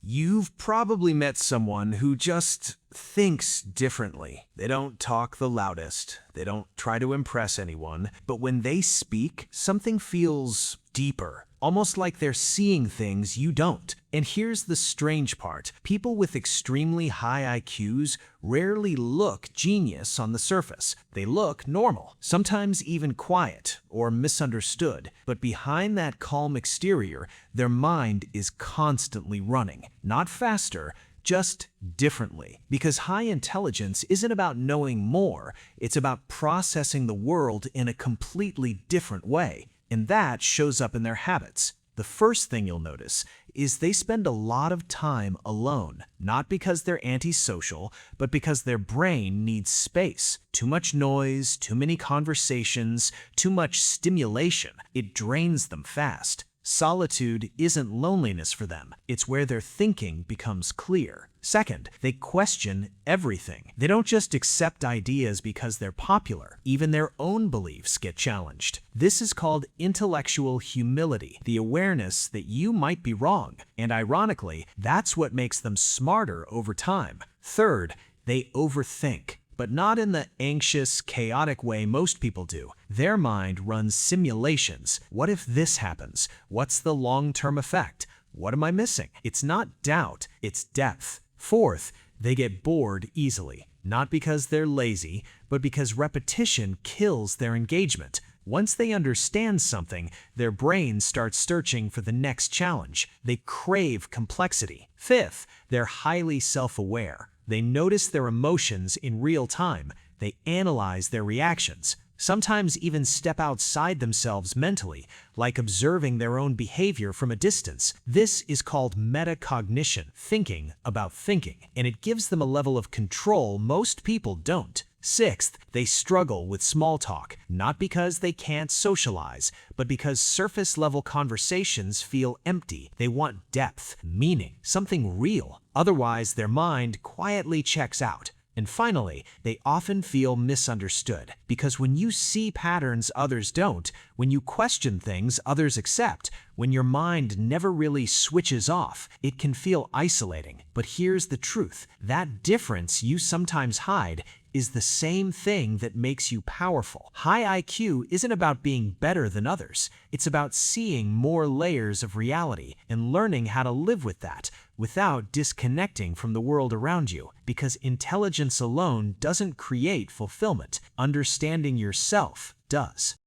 You've probably met someone who just thinks differently. They don't talk the loudest, they don't try to impress anyone, but when they speak, something feels deeper, almost like they're seeing things you don't. And here's the strange part. People with extremely high IQs rarely look genius on the surface. They look normal, sometimes even quiet or misunderstood. But behind that calm exterior, their mind is constantly running. Not faster, just differently. Because high intelligence isn't about knowing more, it's about processing the world in a completely different way. And that shows up in their habits. The first thing you'll notice is they spend a lot of time alone, not because they're antisocial, but because their brain needs space. Too much noise, too many conversations, too much stimulation. It drains them fast. Solitude isn't loneliness for them. It's where their thinking becomes clear. Second, they question everything. They don't just accept ideas because they're popular. Even their own beliefs get challenged. This is called intellectual humility, the awareness that you might be wrong. And ironically, that's what makes them smarter over time. Third, they overthink. But not in the anxious, chaotic way most people do. Their mind runs simulations. What if this happens? What's the long-term effect? What am I missing? It's not doubt, it's depth. Fourth, they get bored easily. Not because they're lazy, but because repetition kills their engagement. Once they understand something, their brain starts searching for the next challenge. They crave complexity. Fifth, they're highly self-aware. They notice their emotions in real time. They analyze their reactions, sometimes even step outside themselves mentally, like observing their own behavior from a distance. This is called metacognition, thinking about thinking, and it gives them a level of control most people don't. Sixth, they struggle with small talk, not because they can't socialize, but because surface-level conversations feel empty. They want depth, meaning, something real. Otherwise, their mind quietly checks out. And finally, they often feel misunderstood, because when you see patterns others don't, when you question things others accept, when your mind never really switches off, it can feel isolating. But here's the truth. That difference you sometimes hide is the same thing that makes you powerful. High IQ isn't about being better than others. It's about seeing more layers of reality and learning how to live with that without disconnecting from the world around you. Because intelligence alone doesn't create fulfillment. Understanding yourself does.